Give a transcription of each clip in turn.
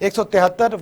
173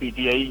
PTI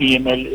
PML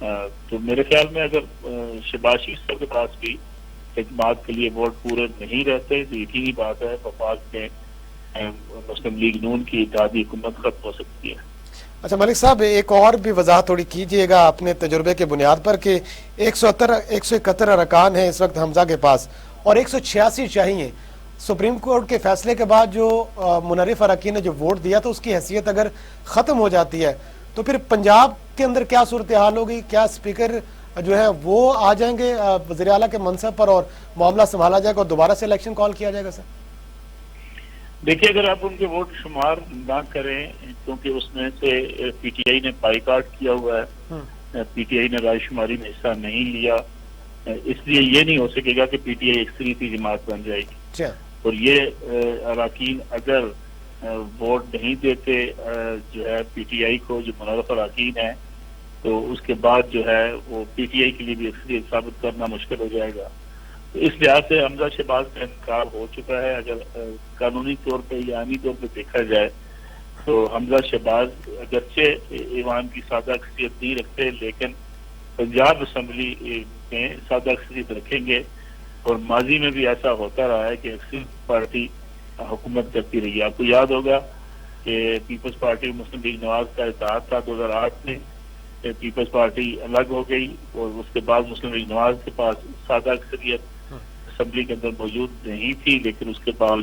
تو میرے خیال میں اگر شہباز شریف صاحب کے پاس بھی اعتماد کے لیے ووٹ پورے نہیں رہتے تو یقینی بات ہے وفاق میں مسلم لیگ نون کی اتحادی حکومت ختم ہو سکتی ہے۔ اچھا ملک صاحب، ایک اور بھی وضاحت تھوڑی کیجئے گا اپنے تجربے کے بنیاد پر کہ 171 ارکان ہیں اس وقت حمزہ کے پاس اور 186 چاہیے۔ سپریم کورٹ کے فیصلے کے بعد جو منحرف اراکین نے جو ووٹ دیا تو اس کی حیثیت اگر ختم ہو جاتی ہے تو پھر پنجاب کے اندر کیا صورتحال ہوگی؟ کیا اسپیکر جو ہے وہ آ جائیں گے وزیر اعلیٰ کے منصب پر اور معاملہ سنبھالا جائے گا اور دوبارہ سے الیکشن کال کیا جائے گا؟ سر دیکھیے، اگر آپ ان کے ووٹ شمار نہ کریں کیونکہ اس میں سے پی ٹی آئی نے بائیکاٹ کیا ہوا ہے، پی ٹی آئی نے رائے شماری میں حصہ نہیں لیا، اس لیے یہ نہیں ہو سکے گا کہ پی ٹی آئی اکثریتی جماعت بن جائے گی۔ اور یہ اراکین اگر ووٹ نہیں دیتے جو ہے پی ٹی آئی کو، جو منحرف اراکین ہیں، تو اس کے بعد جو ہے وہ پی ٹی آئی کے لیے بھی اکثریت ثابت کرنا مشکل ہو جائے گا۔ تو اس لحاظ سے حمزہ شہباز کا انکار ہو چکا ہے۔ اگر قانونی طور پہ یا آئینی طور پہ دیکھا جائے تو حمزہ شہباز اگرچہ ایوان کی سادہ اکثریت نہیں رکھتے لیکن پنجاب اسمبلی میں سادہ اکثریت رکھیں گے، اور ماضی میں بھی ایسا ہوتا رہا ہے کہ اکثریت پارٹی حکومت کرتی رہی ہے۔ آپ کو یاد ہوگا کہ پیپلز پارٹی مسلم لیگ نواز کا اتحاد تھا 2008 میں، پیپلز پارٹی الگ ہو گئی اور اس کے بعد مسلم لیگ نواز کے پاس سادہ اکثریت اسمبلی کے اندر موجود نہیں تھی، لیکن اس کے بعد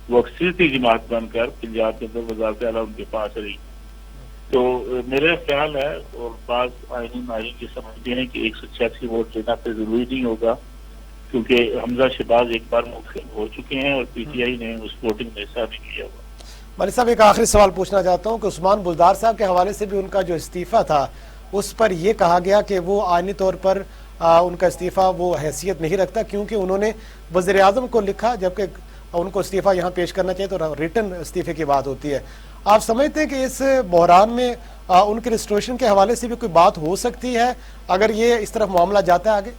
وہ اکثریتی جماعت بن کر پنجاب کے اندر وزارت اعلیٰ ان کے پاس رہی۔ تو میرا خیال ہے، اور بعض آئینی ماہرین یہ سمجھتے ہیں کہ 186 ووٹ لینا پہ ضروری نہیں ہوگا کیونکہ حمزہ شہباز ایک بار منتخب ہو چکے ہیں اور پی ٹی آئی نے اس ووٹنگ میں حصہ نہیں لیا ہوا۔ ملک صاحب، ایک آخری سوال پوچھنا چاہتا ہوں کہ عثمان بلدار صاحب کے حوالے سے بھی ان کا جو استعفیٰ تھا اس پر یہ کہا گیا کہ وہ آئینی طور پر ان کا استعفیٰ وہ حیثیت نہیں رکھتا کیونکہ انہوں نے وزیر اعظم کو لکھا، جبکہ ان کو استعفیٰ یہاں پیش کرنا چاہیے تو ریٹن استعفے کی بات ہوتی ہے۔ آپ سمجھتے ہیں کہ اس بحران میں ان کے ریسٹوریشن کے حوالے سے بھی کوئی بات ہو سکتی ہے اگر یہ اس طرف معاملہ جاتا ہے آگے؟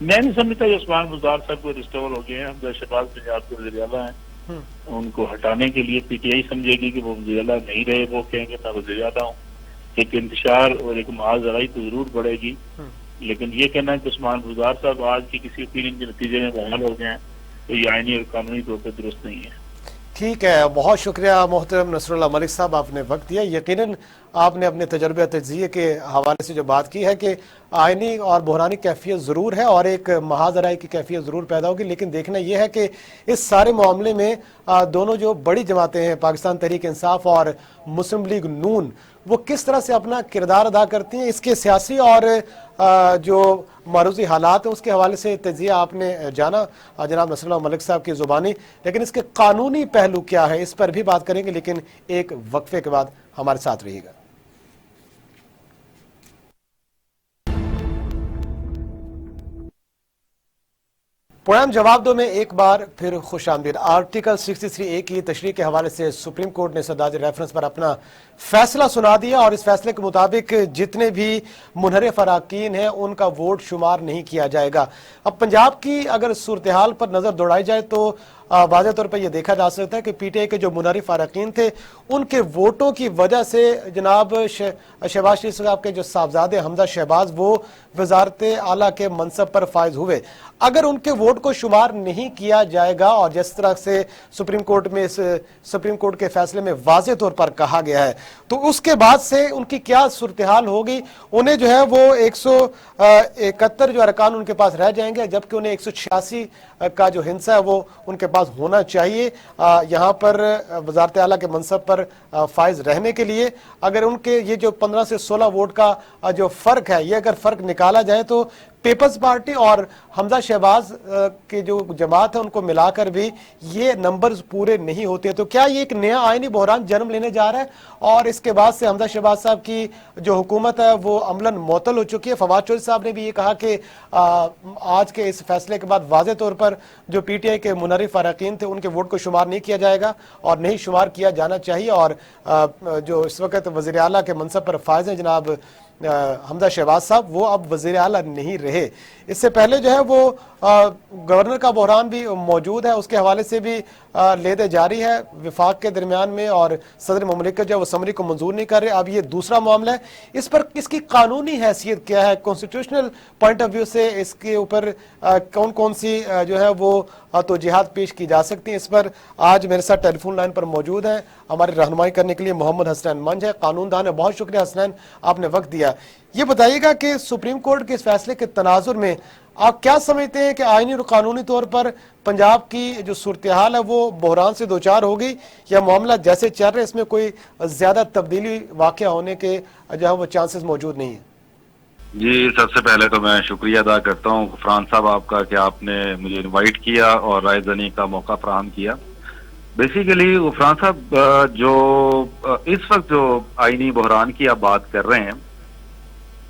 میں نہیں سمجھتا کہ عثمان بلدار صاحب کو ریسٹور ہو گئے ہیں۔ حمزہ شہباز پنجاب کے وزیر اعلیٰ ہیں، ان کو ہٹانے کے لیے پی ٹی آئی سمجھے گی کہ وہ وزیر اعلیٰ نہیں رہے، وہ کہیں گے میں وزیر اعلیٰ ہوں، ایک انتشار اور ایک محاذ رائی تو ضرور بڑھے گی، لیکن یہ کہنا ہے کہ عثمان بلدار صاحب آج کی کسی اوپینین کے نتیجے میں بحال ہو گئے ہیں تو یہ آئینی اور قانونی طور پہ درست نہیں ہے۔ ٹھیک ہے، بہت شکریہ محترم نصر اللہ ملک صاحب، آپ نے وقت دیا۔ یقیناً آپ نے اپنے تجربے تجزیے کے حوالے سے جو بات کی ہے کہ آئینی اور بحرانی کیفیت ضرور ہے اور ایک محاذ رائی کی کیفیت ضرور پیدا ہوگی، لیکن دیکھنا یہ ہے کہ اس سارے معاملے میں دونوں جو بڑی جماعتیں ہیں پاکستان تحریک انصاف اور مسلم لیگ نون، وہ کس طرح سے اپنا کردار ادا کرتی ہیں۔ اس کے سیاسی اور جو معروضی حالات ہیں اس کے حوالے سے تجزیہ آپ نے جانا جناب نصر اللہ ملک صاحب کی زبانی، لیکن اس کے قانونی پہلو کیا ہے اس پر بھی بات کریں گے، لیکن ایک وقفے کے بعد ہمارے ساتھ رہیے گا۔ پروگرام جواب دو میں ایک بار پھر خوش آمدید۔ آرٹیکل 63A کی تشریح کے حوالے سے سپریم کورٹ نے صدارتی ریفرنس پر اپنا فیصلہ سنا دیا اور اس فیصلے کے مطابق جتنے بھی منحرف اراکین ہیں ان کا ووٹ شمار نہیں کیا جائے گا۔ اب پنجاب کی اگر صورتحال پر نظر دوڑائی جائے تو واضح طور پر یہ دیکھا جا سکتا ہے کہ پی ٹی آئی کے جو منحرف اراکین تھے ان کے ووٹوں کی وجہ سے جناب شہباز شریف صاحب کے جو صاحبزادے حمزہ شہباز وہ وزارت اعلیٰ کے منصب پر فائز ہوئے۔ اگر ان کے ووٹ کو شمار نہیں کیا جائے گا اور جس طرح سے سپریم کورٹ کے فیصلے میں واضح طور پر کہا گیا ہے تو اس کے بعد سے ان کی کیا صورتحال ہوگی؟ انہیں جو ہے وہ 171 جو ارکان ان کے پاس رہ جائیں گے، جبکہ انہیں 186 کا جو حصہ ہے وہ ان کے پاس ہونا چاہیے یہاں پر وزارت اعلیٰ کے منصب پر فائز رہنے کے لیے۔ اگر ان کے یہ جو 15 سے 16 ووٹ کا جو فرق ہے، یہ اگر فرق نکالا جائے تو پیپلز پارٹی اور حمزہ شہباز کے جو جماعت ہے ان کو ملا کر بھی یہ نمبرز پورے نہیں ہوتے۔ تو کیا یہ ایک نیا آئینی بحران جنم لینے جا رہا ہے اور اس کے بعد سے حمزہ شہباز صاحب کی جو حکومت ہے وہ عملاً معطل ہو چکی ہے؟ فواد چودھری صاحب نے بھی یہ کہا کہ آج کے اس فیصلے کے بعد واضح طور پر جو پی ٹی آئی کے منحرف اراکین تھے ان کے ووٹ کو شمار نہیں کیا جائے گا اور نہیں شمار کیا جانا چاہیے، اور جو اس وقت وزیر اعلیٰ کے منصب پر فائز ہیں جناب حمزہ شہباز صاحب وہ اب وزیر اعلیٰ نہیں رہے. اس سے پہلے جو ہے وہ گورنر کا بحران بھی موجود ہے, اس کے حوالے سے بھی لیدے جاری ہے وفاق کے درمیان میں, اور صدر مملکت جو ہے وہ سمری کو منظور نہیں کر رہے. اب یہ دوسرا معاملہ ہے, اس پر اس کی قانونی حیثیت کیا ہے, کانسٹیٹیوشنل پوائنٹ آف ویو سے اس کے اوپر کون کون سی جو ہے وہ توجیہات پیش کی جا سکتی ہیں. اس پر آج میرے ساتھ ٹیلی فون لائن پر موجود ہیں ہماری رہنمائی کرنے کے لیے محمد حسنین منج ہے, قانون دان ہے. بہت شکریہ حسنین, آپ نے وقت دیا. یہ بتائیے گا کہ سپریم کورٹ کے اس فیصلے کے تناظر میں آپ کیا سمجھتے ہیں کہ آئینی اور قانونی طور پر پنجاب کی جو صورتحال ہے وہ بحران سے دوچار ہوگی, یا معاملہ جیسے چل رہے اس میں کوئی زیادہ تبدیلی واقع ہونے کے جو ہے وہ چانسز موجود نہیں ہیں؟ جی, سب سے پہلے تو میں شکریہ ادا کرتا ہوں غفران صاحب آپ کا کہ آپ نے مجھے انوائٹ کیا اور رائے دہی کا موقع فراہم کیا. بیسیکلی غفران صاحب جو اس وقت جو آئینی بحران کی آپ بات کر رہے ہیں,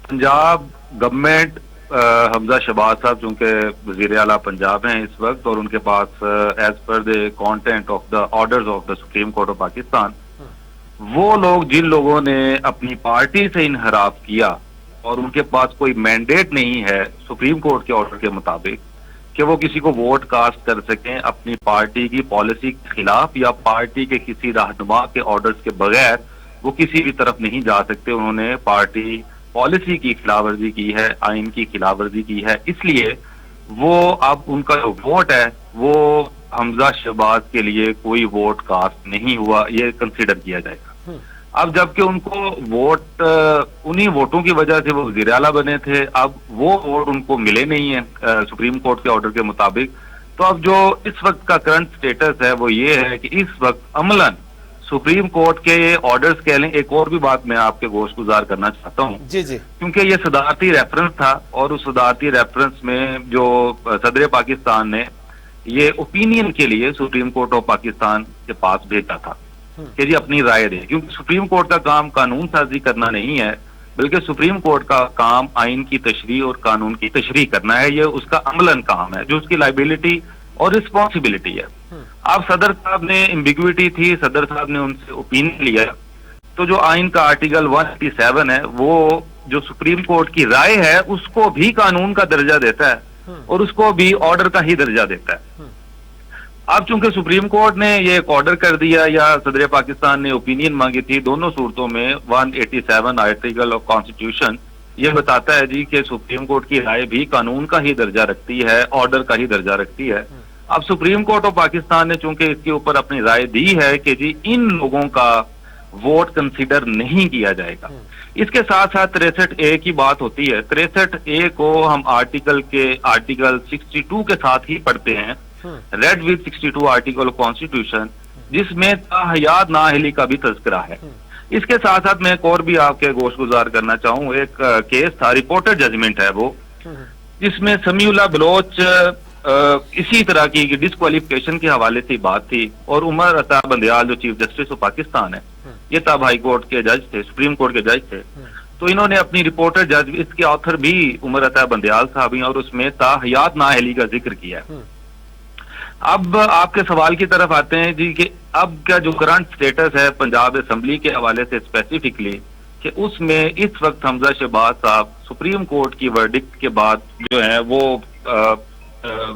پنجاب گورنمنٹ حمزہ شہباز صاحب چونکہ وزیر اعلیٰ پنجاب ہیں اس وقت, اور ان کے پاس as per the content of the orders of the Supreme Court of Pakistan, وہ لوگ جن لوگوں نے اپنی پارٹی سے انحراف کیا اور ان کے پاس کوئی مینڈیٹ نہیں ہے سپریم کورٹ کے آرڈر کے مطابق کہ وہ کسی کو ووٹ کاسٹ کر سکیں اپنی پارٹی کی پالیسی کے خلاف, یا پارٹی کے کسی رہنما کے آرڈرز کے بغیر وہ کسی بھی طرف نہیں جا سکتے. انہوں نے پارٹی پالیسی کی خلاف ورزی کی ہے, آئین کی خلاف ورزی کی ہے, اس لیے وہ اب ان کا جو ووٹ ہے وہ حمزہ شہباز کے لیے کوئی ووٹ کاسٹ نہیں ہوا, یہ کنسیڈر کیا جائے گا. اب جبکہ ان کو ووٹ انہی ووٹوں کی وجہ سے وہ وزیر اعلیٰ بنے تھے, اب وہ ووٹ ان کو ملے نہیں ہیں سپریم کورٹ کے آرڈر کے مطابق. تو اب جو اس وقت کا کرنٹ سٹیٹس ہے وہ یہ ہے کہ اس وقت عملاً سپریم کورٹ کے آرڈرز کہہ لیں. ایک اور بھی بات میں آپ کے گوش گزار کرنا چاہتا ہوں, جی جی, کیونکہ یہ صدارتی ریفرنس تھا, اور اس صدارتی ریفرنس میں جو صدر پاکستان نے یہ اوپینین کے لیے سپریم کورٹ آف پاکستان کے پاس بھیجا تھا کہ جی اپنی رائے دیں, کیونکہ سپریم کورٹ کا کام قانون سازی کرنا نہیں ہے, بلکہ سپریم کورٹ کا کام آئین کی تشریح اور قانون کی تشریح کرنا ہے. یہ اس کا عملاً کام ہے جو اس کی لائبلٹی اور رسپانسبلٹی ہے. اب صدر صاحب نے ایمبیگوٹی تھی, صدر صاحب نے ان سے اوپینین لیا, تو جو آئین کا آرٹیکل 187 ہے وہ جو سپریم کورٹ کی رائے ہے اس کو بھی قانون کا درجہ دیتا ہے اور اس کو بھی آرڈر کا ہی درجہ دیتا ہے. اب چونکہ سپریم کورٹ نے یہ ایک آرڈر کر دیا یا صدر پاکستان نے اوپینین مانگی تھی, دونوں صورتوں میں 187 آرٹیکل آف کانسٹیٹیوشن یہ بتاتا ہے جی کہ سپریم کورٹ کی رائے بھی قانون کا ہی درجہ رکھتی ہے, آرڈر کا ہی درجہ رکھتی ہے. اب سپریم کورٹ آف پاکستان نے چونکہ اس کے اوپر اپنی رائے دی ہے کہ جی ان لوگوں کا ووٹ کنسیڈر نہیں کیا جائے گا. اس کے ساتھ ساتھ 63A کی بات ہوتی ہے. 63A کو ہم آرٹیکل 62 کے ساتھ ہی پڑھتے ہیں, read with 62 article of constitution, جس میں تاحیات نااہلی کا بھی تذکرہ ہے. اس کے ساتھ ساتھ میں ایک اور بھی آپ کے گوش گزار کرنا چاہوں, ایک کیس تھا, رپورٹڈ ججمنٹ ہے وہ, جس میں سمیع اللہ بلوچ اسی طرح کی ڈسکوالیفکیشن کے حوالے سے بات تھی, اور عمر عطا بندیال جو چیف جسٹس آف پاکستان ہے, یہ تب ہائی کورٹ کے جج تھے, سپریم کورٹ کے جج تھے, تو انہوں نے اپنی رپورٹڈ جج, اس کے آتھر بھی عمر عطا بندیال صاحب ہیں, اور اس میں تاحیات نااہلی کا ذکر کیا ہے. اب آپ کے سوال کی طرف آتے ہیں جی کہ اب کا جو کرنٹ سٹیٹس ہے پنجاب اسمبلی کے حوالے سے اسپیسیفکلی, کہ اس میں اس وقت حمزہ شہباز صاحب سپریم کورٹ کی ورڈکٹ کے بعد جو ہے وہ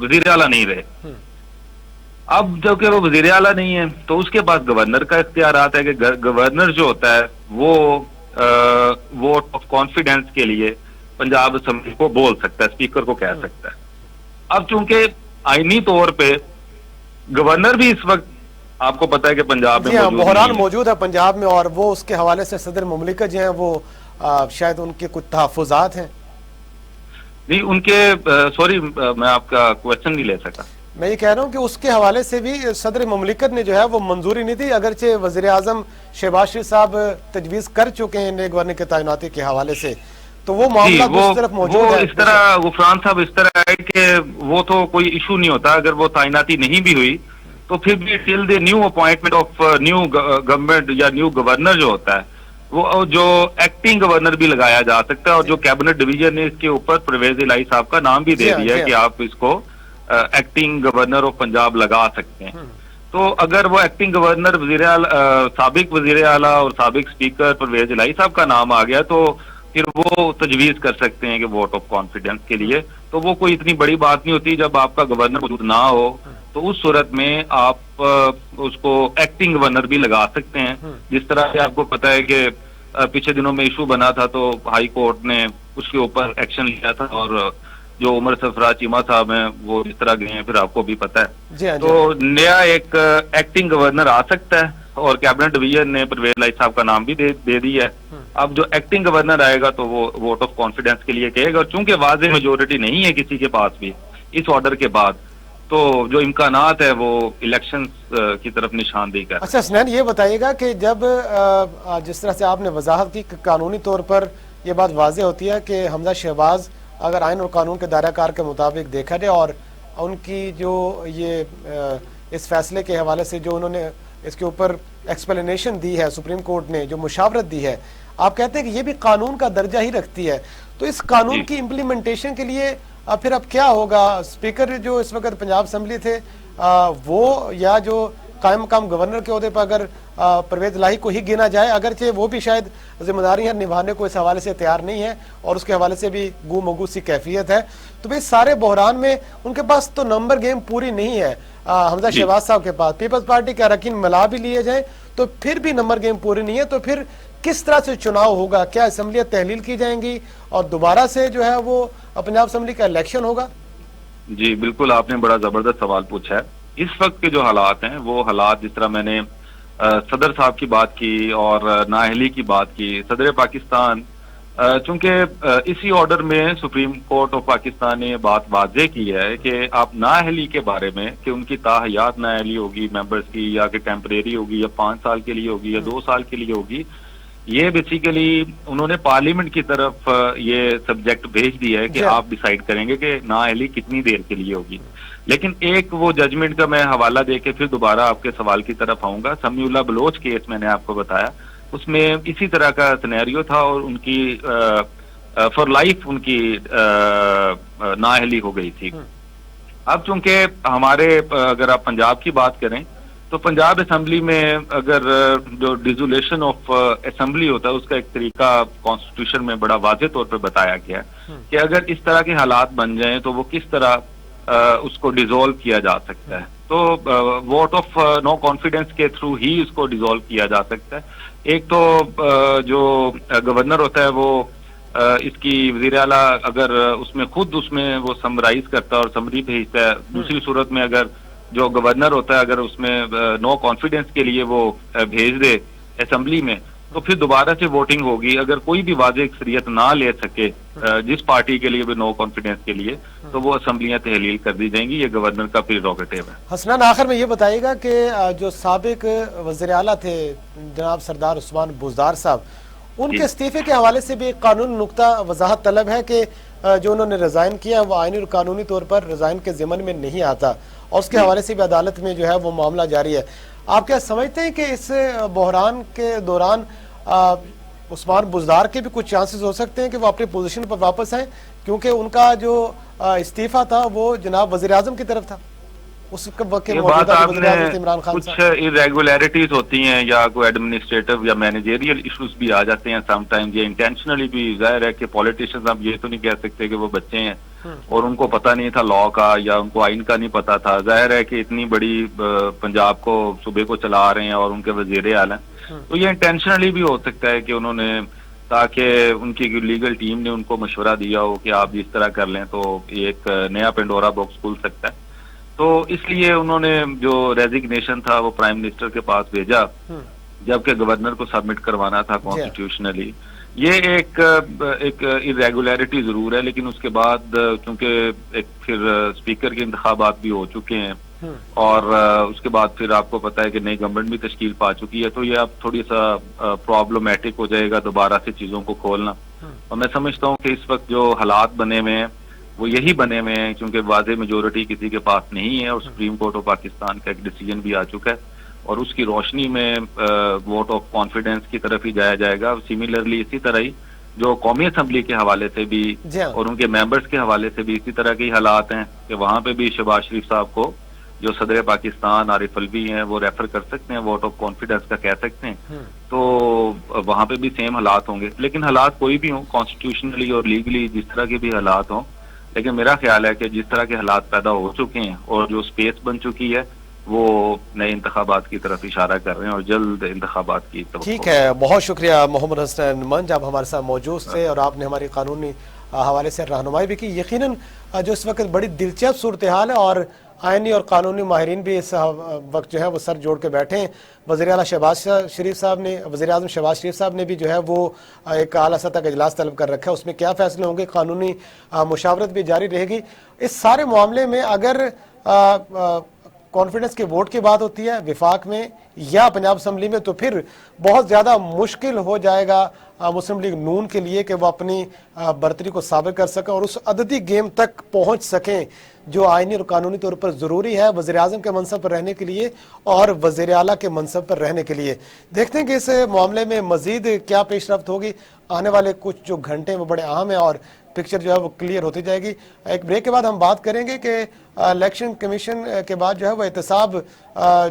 وزیر اعلیٰ نہیں رہے. اب جب کہ وہ وزیر اعلیٰ نہیں ہے تو اس کے بعد گورنر کا اختیارات ہے کہ گورنر جو ہوتا ہے وہ ووٹ آف کانفیڈنس کے لیے پنجاب اسمبلی کو بول سکتا ہے, اسپیکر کو کہہ سکتا ہے. اب چونکہ آئینی طور پہ گورنر بھی اس وقت آپ کو پتا ہے کہ پنجاب میں بحران موجود ہے پنجاب میں, اور وہ اس کے حوالے سے صدر مملکت جو ہیں وہ شاید ان کے کچھ تحفظات ہیں. نہیں ان کے سوری میں آپ کا کوشچن نہیں لے سکا. میں یہ کہہ رہا ہوں کہ اس کے حوالے سے بھی صدر مملکت نے جو ہے وہ منظوری نہیں دی, اگرچہ وزیر اعظم شہباز شریف صاحب تجویز کر چکے ہیں نئے گورنر کی تعیناتی کے حوالے سے, تو وہ معاملہ دوسری طرف موجود ہے. اس طرح غفران صاحب اس طرح ہے کہ وہ تو کوئی ایشو نہیں ہوتا, اگر وہ تعیناتی نہیں بھی ہوئی تو پھر بھی till the new appointment of new government یا نیو گورنر جو ہوتا ہے وہ جو ایکٹنگ گورنر بھی لگایا جا سکتا ہے, اور جو کیبنٹ ڈویژن نے اس کے اوپر پرویز الہی صاحب کا نام بھی دے دیا ہے کہ آپ اس کو ایکٹنگ گورنر آف پنجاب لگا سکتے ہیں. تو اگر وہ ایکٹنگ گورنر سابق وزیر اعلیٰ اور سابق اسپیکر پرویز الہی صاحب کا نام آ گیا تو پھر وہ تجویز کر سکتے ہیں کہ ووٹ آف کانفیڈنس کے لیے. تو وہ کوئی اتنی بڑی بات نہیں ہوتی. جب آپ کا گورنر موجود نہ ہو تو اس صورت میں آپ اس کو ایکٹنگ گورنر بھی لگا سکتے ہیں. جس طرح سے آپ کو پتا ہے کہ پچھلے دنوں میں ایشو بنا تھا تو ہائی کورٹ نے اس کے اوپر ایکشن لیا تھا, اور جو عمر سرفراز چیمہ صاحب ہیں وہ اس طرح گئے ہیں, پھر آپ کو بھی پتا ہے. تو نیا ایک ایکٹنگ گورنر آ سکتا ہے, اور کیبنٹ ڈویژن نے پرویز الہی صاحب کا نام بھی دے دیا ہے. اب جو ایکٹنگ گورنر آئے گا تو وہ ووٹ آف کانفیڈنس کے لیے کہے گا, اور چونکہ واضح میجورٹی نہیں ہے کسی کے پاس بھی اس آرڈر کے بعد, تو جو امکانات ہے وہ الیکشنز کی طرف نشاندہی کر. اچھا حسنین, یہ بتائیے گا کہ جب جس طرح سے آپ نے وضاحت کی, قانونی طور پر یہ بات واضح ہوتی ہے کہ حمزہ شہباز اگر آئین اور قانون کے دائرہ کار کے مطابق دیکھا جائے, اور ان کی جو یہ اس فیصلے کے حوالے سے جو انہوں نے اس کے اوپر ایکسپلینیشن دی ہے سپریم کورٹ نے, جو مشاورت دی ہے, آپ کہتے ہیں کہ یہ بھی قانون کا درجہ ہی رکھتی ہے. تو اس قانون کی امپلیمنٹیشن کے لیے پھر اب کیا ہوگا؟ اسپیکر جو اس وقت پنجاب اسمبلی تھے وہ, یا جو قائم مقام گورنر کے عہدے پر اگر پرویز الہی کو ہی گنا جائے, اگرچہ وہ بھی شاید ذمہ داریاں نبھانے کو اس حوالے سے تیار نہیں ہے اور اس کے حوالے سے بھی گو مگو سی کیفیت ہے, تو اس سارے بحران میں ان کے پاس تو نمبر گیم پوری نہیں ہے. حمزہ شہباز صاحب کے پاس پیپلز پارٹی کے اراکین ملا بھی لیے جائیں تو پھر بھی نمبر گیم پوری نہیں ہے. تو پھر کس طرح سے چناؤ ہوگا؟ کیا اسمبلیاں تحلیل کی جائیں گی اور دوبارہ سے جو ہے وہ پنجاب اسمبلی کا الیکشن ہوگا؟ جی بالکل, آپ نے بڑا زبردست سوال پوچھا ہے. اس وقت کے جو حالات ہیں وہ حالات, جس طرح میں نے صدر صاحب کی بات کی اور نااہلی کی بات کی, صدر پاکستان چونکہ اسی آرڈر میں سپریم کورٹ آف پاکستان نے یہ بات واضح کی ہے کہ آپ نااہلی کے بارے میں, کہ ان کی تاحیات نااہلی ہوگی ممبرز کی, یا کہ ٹیمپریری ہوگی, یا 5 سال کے لیے ہوگی, یا 2 سال کے لیے ہوگی, یہ بیسیکلی انہوں نے پارلیمنٹ کی طرف یہ سبجیکٹ بھیج دیا ہے کہ آپ ڈیسائیڈ کریں گے کہ نااہلی کتنی دیر کے لیے ہوگی. لیکن ایک وہ ججمنٹ کا میں حوالہ دے کے پھر دوبارہ آپ کے سوال کی طرف آؤں گا. سمیع اللہ بلوچ کیس میں نے آپ کو بتایا, اس میں اسی طرح کا سینیریو تھا, اور ان کی فار لائف ان کی نااہلی ہو گئی تھی. اب چونکہ ہمارے, اگر آپ پنجاب کی بات کریں تو پنجاب اسمبلی میں اگر جو ڈیزولیشن آف اسمبلی ہوتا ہے اس کا ایک طریقہ کانسٹیٹیوشن میں بڑا واضح طور پہ بتایا گیا کہ اگر اس طرح کے حالات بن جائیں تو وہ کس طرح اس کو ڈیزولو کیا جا سکتا ہے. تو ووٹ آف نو کانفیڈنس کے تھرو ہی اس کو ڈیزولو کیا جا سکتا ہے. ایک تو جو گورنر ہوتا ہے وہ اس کی وزیر اعلیٰ اگر اس میں خود اس میں وہ سمرائز کرتا ہے اور سمری بھیجتا ہے. دوسری صورت میں اگر جو گورنر ہوتا ہے اگر اس میں نو کانفیڈنس کے لیے وہ بھیج دے اسمبلی میں, تو پھر دوبارہ سے ووٹنگ ہوگی. اگر کوئی بھی واضح اکثریت نہ لے سکے جس پارٹی کے لیے بھی نو کانفیڈنس کے لیے, تو وہ اسمبلیاں تحلیل کر دی جائیں گی. یہ گورنر کا پریروگیٹو ہے. حسنان, آخر میں یہ بتائیے گا کہ جو سابق وزیر اعلیٰ تھے جناب سردار عثمان بزدار صاحب, ان کے استعفے کے حوالے سے بھی ایک قانون نقطہ وضاحت طلب ہے کہ جو انہوں نے ریزائن کیا وہ آئینی اور قانونی طور پر ریزائن کے ضمن میں نہیں آتا, اور اس کے حوالے سے بھی عدالت میں جو ہے وہ معاملہ جاری ہے. آپ کیا سمجھتے ہیں کہ اس بحران کے دوران عثمان بزدار کے بھی کچھ چانسز ہو سکتے ہیں کہ وہ اپنی پوزیشن پر واپس آئیں, کیونکہ ان کا جو استعفیٰ تھا وہ جناب وزیر اعظم کی طرف تھا, اس وقت کے موجودہ وزیر اعظم عمران خان صاحب. کچھ irregularities ہوتی ہیں یا کوئی ایڈمنسٹریٹو یا مینیجریل ایشوز بھی آ جاتے ہیں سم ٹائم, یہ انٹینشنلی بھی. ظاہر ہے کہ پولیٹیشینز اب یہ تو نہیں کہہ سکتے کہ وہ بچے ہیں اور ان کو پتہ نہیں تھا لا کا یا ان کو آئین کا نہیں پتا تھا. ظاہر ہے کہ اتنی بڑی پنجاب کو صوبے کو چلا رہے ہیں اور ان کے وزیر اعلیٰ ہیں, تو یہ انٹینشنلی بھی ہو سکتا ہے کہ انہوں نے, تاکہ ان کی لیگل ٹیم نے ان کو مشورہ دیا ہو کہ آپ اس طرح کر لیں تو یہ ایک نیا پینڈورا باکس کھل سکتا ہے. تو اس لیے انہوں نے جو ریزگنیشن تھا وہ پرائم منسٹر کے پاس بھیجا, جبکہ گورنر کو سبمٹ کروانا تھا کانسٹیٹیوشنلی. یہ ایک irregularity ضرور ہے, لیکن اس کے بعد کیونکہ ایک پھر اسپیکر کے انتخابات بھی ہو چکے ہیں اور اس کے بعد پھر آپ کو پتا ہے کہ نئی گورنمنٹ بھی تشکیل پا چکی ہے, تو یہ اب تھوڑی سا پرابلمٹک ہو جائے گا دوبارہ سے چیزوں کو کھولنا. اور میں سمجھتا ہوں کہ اس وقت جو حالات بنے ہوئے ہیں وہ یہی بنے ہوئے ہیں کیونکہ واضح میجورٹی کسی کے پاس نہیں ہے, اور سپریم کورٹ آف پاکستان کا ایک ڈیسیجن بھی آ چکا ہے, اور اس کی روشنی میں ووٹ آف کانفیڈنس کی طرف ہی جایا جائے گا. سیملرلی اسی طرح ہی جو قومی اسمبلی کے حوالے سے بھی اور ان کے ممبرز کے حوالے سے بھی اسی طرح کے حالات ہیں کہ وہاں پہ بھی شہباز شریف صاحب کو جو صدر پاکستان عارف الوی ہیں وہ ریفر کر سکتے ہیں, ووٹ آف کانفیڈنس کا کہہ سکتے ہیں, تو وہاں پہ بھی سیم حالات ہوں گے. لیکن حالات کوئی بھی ہوں, کانسٹیٹیوشنلی اور لیگلی جس طرح کے بھی حالات ہوں, لیکن میرا خیال ہے کہ جس طرح کے حالات پیدا ہو چکے ہیں اور جو اسپیس بن چکی ہے وہ نئے انتخابات کی طرف اشارہ کر رہے ہیں اور جلد انتخابات کی توقع. ٹھیک ہے, بہت شکریہ محمد حسن منج, آپ ہمارے ساتھ موجود تھے اور آپ نے ہماری قانونی حوالے سے رہنمائی بھی کی. یقیناً جو اس وقت بڑی دلچسپ صورتحال ہے اور آئینی اور قانونی ماہرین بھی اس وقت جو ہے وہ سر جوڑ کے بیٹھے ہیں. وزیر اعلیٰ شہباز شریف صاحب نے, وزیر اعظم شہباز شریف صاحب نے بھی جو ہے وہ ایک اعلیٰ سطح کا اجلاس طلب کر رکھا ہے. اس میں کیا فیصلے ہوں گے, قانونی مشاورت بھی جاری رہے گی. اس سارے معاملے میں اگر کانفیڈنس کے ووٹ کی بات ہوتی ہے وفاق میں یا پنجاب اسمبلی میں, تو پھر بہت زیادہ مشکل ہو جائے گا مسلم لیگ نون کے لیے کہ وہ اپنی برتری کو ثابت کر سکیں اور اس عددی گیم تک پہنچ سکیں جو آئینی اور قانونی طور پر ضروری ہے وزیر اعظم کے منصب پر رہنے کے لیے اور وزیر اعلیٰ کے منصب پر رہنے کے لیے. دیکھتے ہیں کہ اس معاملے میں مزید کیا پیش رفت ہوگی. آنے والے کچھ جو گھنٹے وہ بڑے اہم ہیں اور پکچر جو ہے وہ کلیئر ہوتی جائے گی. ایک بریک کے بعد ہم بات کریں گے کہ الیکشن کمیشن کے بعد جو ہے وہ احتساب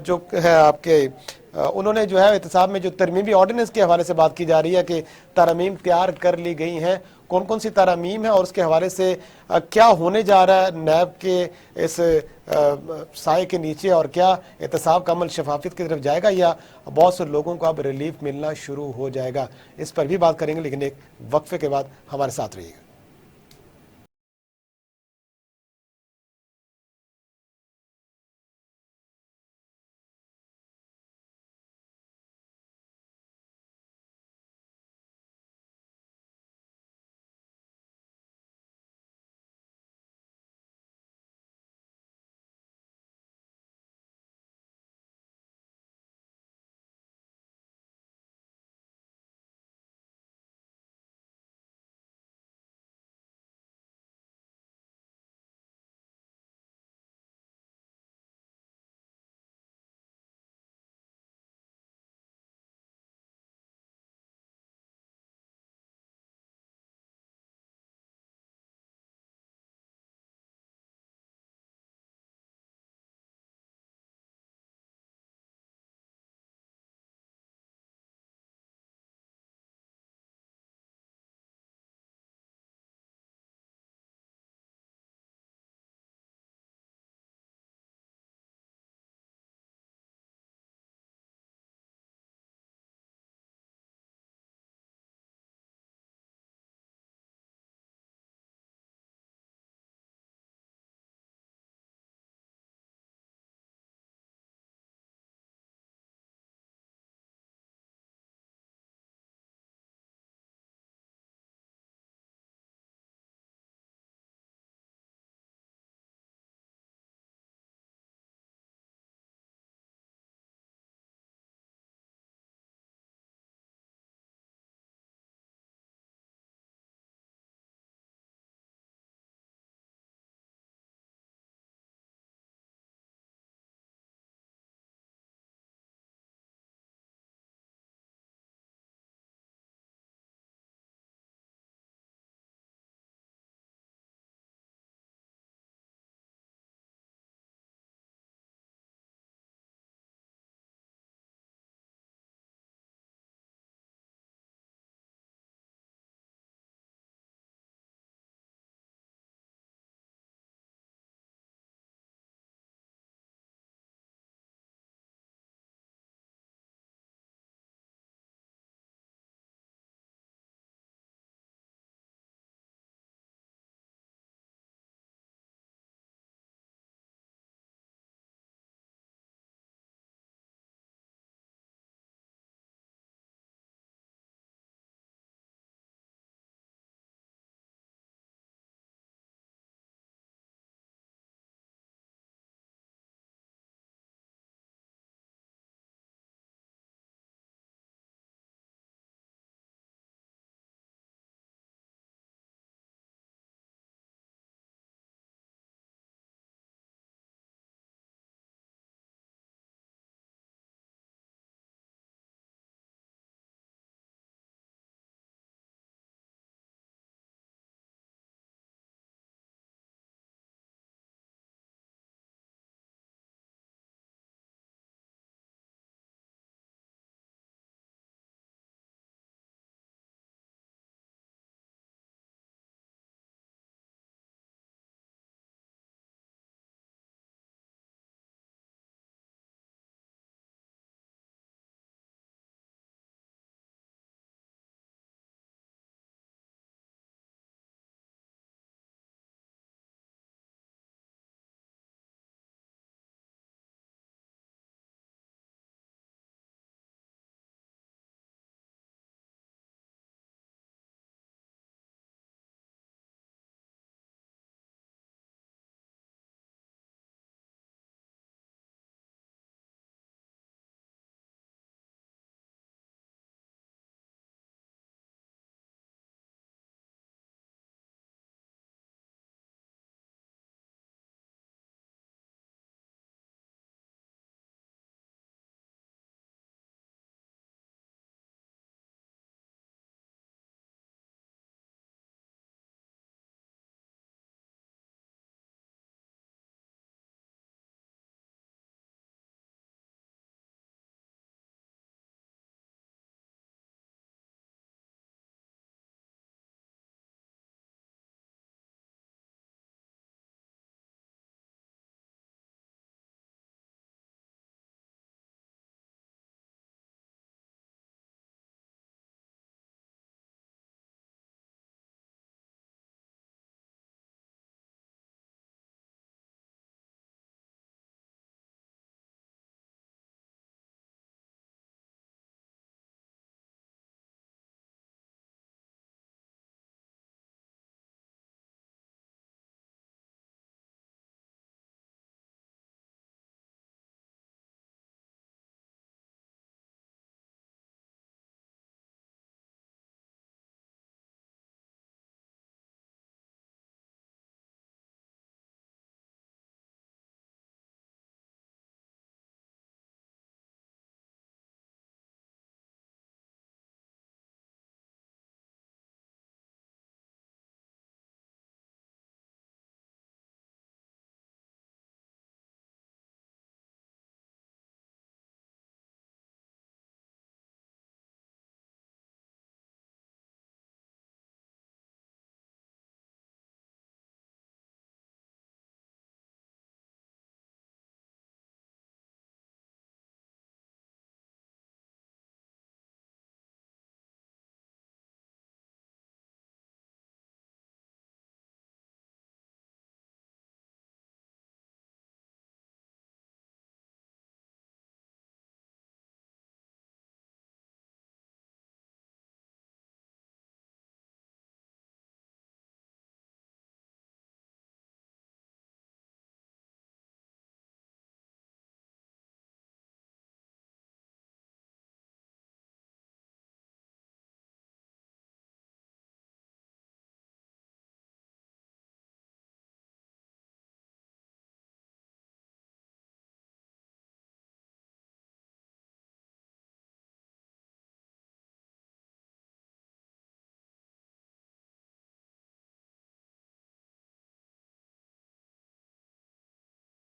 جو ہے آپ کے انہوں نے جو ہے احتساب میں جو ترمیمی آرڈیننس کے حوالے سے بات کی جا رہی ہے کہ ترامیم تیار کر لی گئی ہیں, کون کون سی ترامیم ہیں اور اس کے حوالے سے کیا ہونے جا رہا ہے نیب کے اس سائے کے نیچے, اور کیا احتساب کا عمل شفافیت کی طرف جائے گا یا بہت سے لوگوں کو اب ریلیف ملنا شروع ہو جائے گا. اس پر بھی بات کریں گے, لیکن ایک وقفے کے بعد ہمارے ساتھ رہیے گا.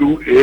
2A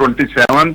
27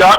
4